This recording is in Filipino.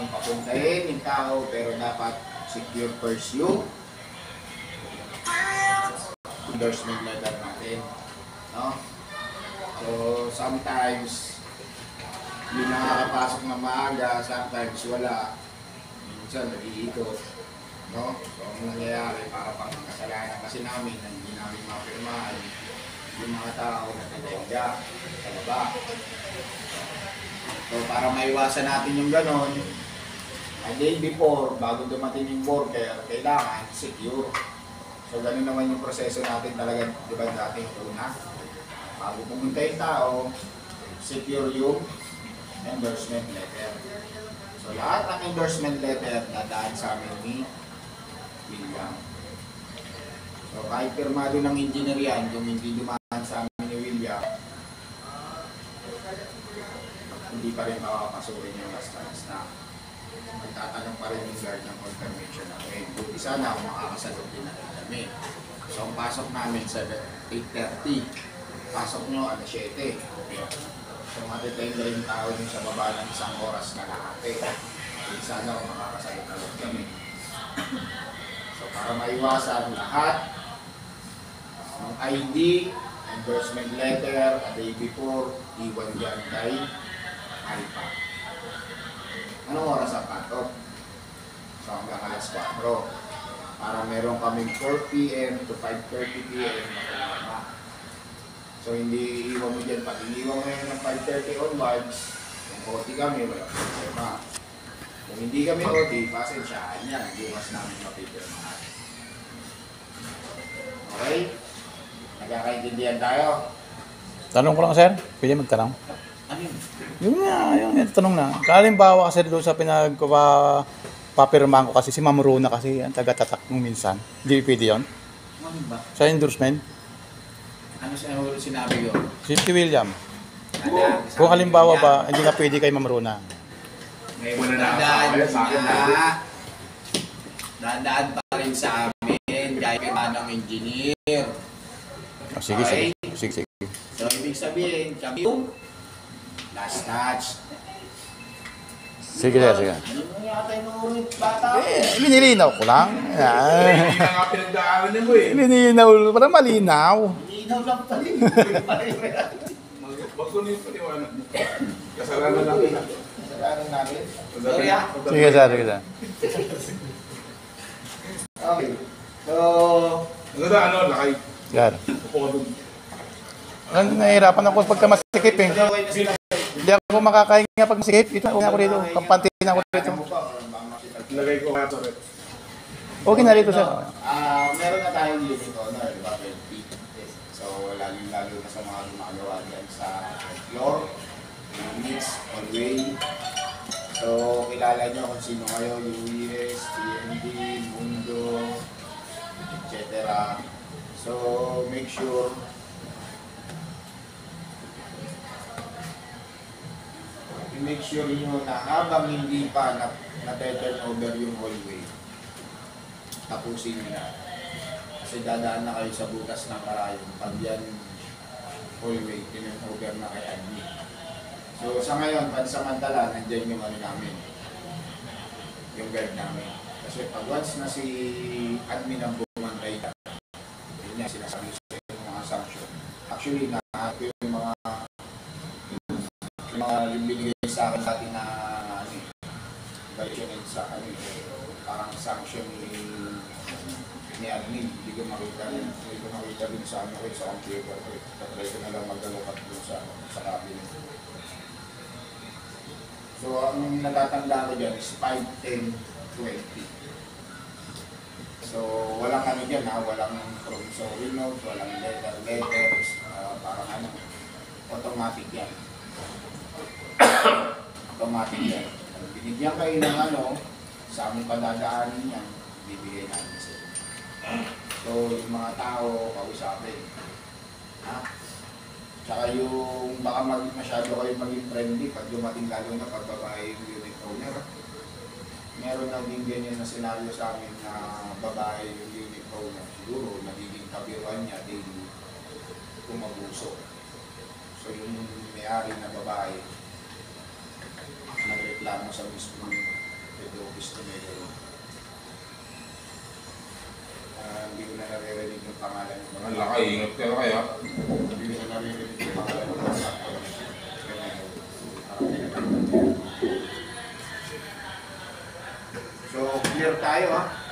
natin papuntahin yung tao, pero dapat secure first yung endorsement letter natin, no? So sometimes hindi nakakapasok na maaga, sometimes wala, minsan nag-iikot, no? So ang nangyayari para pang kasalanan kasi namin na hindi namin mapirmahan yung mga tao na tinayga sa baba. So para maiwasan natin yung ganon, a day before, bago dumating yung worker, kailangan secure. So ganun naman yung proseso natin talaga, di ba, dating una. Bago pumunta yung tao, secure yung endorsement letter. So lahat ng endorsement letter dadaan sa amin ni William. So kahit pirmado ng engineer yan, kung hindi dumaan sa amin ni William, hindi pa rin makakapasukin yung last na magtatanong pa rin yung guard ng confirmation namin. Buti sana kung makakasagot din natin kami. So ang pasok namin sa 8:30, pasok nyo alas 7. So matitay na rin tao din sa baba ng isang oras na nakate. Buti sana kung makakasagot natin kami. So para maiwasan lahat ng ID, endorsement letter, a day before, iwan dyan kay Alpha. Anong oras ang cut-off? So hanggang alas 4. Para meron kaming 4 PM to 5:30 PM na programa. So hindi iwan mo dyan. Pag iniwan mo yun ng 5:30 onwards, kung OT kami, wala problema. Kung hindi kami OT, pasensyahan yan. Bukas namin mapipirmahan. Okay? Nagkakaintindihan tayo? Tanong ko lang, sir. Pwede magtanong? Ano yun? Yung tanong na. Kalimbawa kasi doon sa papirmahan ko kasi si Ma'am Rona kasi ang taga-tatak nung minsan. Hindi pwede yun? Ano ba? Sa endorsement? Ano sinabi ko? Si William. Kung halimbawa ba, hindi na pwede kay Ma'am Rona. Ngayon dadaan pa rin sa amin kahit manang engineer. Oh, sige, okay? Sige. So ibig sabihin, kami yung last touch. Sige. Ano mo yata yung mga bata? Linilinaw ko lang. Hindi na nga pinagdaanan mo eh. Linilinaw, parang malinaw. Linaw lang pa rin. Wag ko na yung paniwanag mo. Kasalanan natin. Kasalanan namin. Sorry ah. Sige, sir. Okay. So, Ang ganda, lakay. Yan. Upo ka dun. Nahihirapan ako pagka masikip eh. okay na sila. Hindi ako makakahinga pag masikip. Ito ako rito. Kampantin ako rito. Lagay ko kaya to rin. Okay na rito, sir. Meron na tayong unit honor, di ba? 20. So, lalo na sa mga gumagawa dyan sa floor, units, hallway. So, kilala nyo kung sino kayo, UES, TND, Mundo, etc. So, make sure nyo na habang hindi pa na-turn over yung hallway, tapusin nyo na. Kasi dadaan na kayo sa butas ng karayong. Pag yan hallway, turn over na kay admin. So sa ngayon, pansamantala, nandiyan yung ano namin, yung guard namin. Kasi pag once na si admin ang bumantay ka, yun niya sinasabi sa yung mga sanction. Actually, yung yung binigay sa akin dati na violation sa akin, parang sanction ni admin. Hindi ko makita din sa ano ko sa computer ko. Tatry ko na lang magdalokat doon sa cabinet. So ang natatanda ko dyan is 5, 10, 20. So walang ano dyan ha, walang promissory note, walang letters, parang ano, automatic yan. Automatic yan. Binigyan kayo ng ano, sa aming padadaanin yan, bibigay natin sa inyo. So, yung mga tao, kausapin. Ha? Tsaka yung baka masyado kayo maging friendly pag dumating lalo na pag babae yung unit owner. Meron na din ganyan na senaryo sa amin na babae yung unit owner. Siguro, nagiging kabiruan niya daily kumabuso. So, yung may-ari na babae, nagreklamo sa mismo Ito, gusto may gano'n. Hindi ko na naririnig yung pangalan. Mga lakay, ingat kayo kaya. Hindi ko na naririnig yung pangalan ng mga So, clear tayo ha.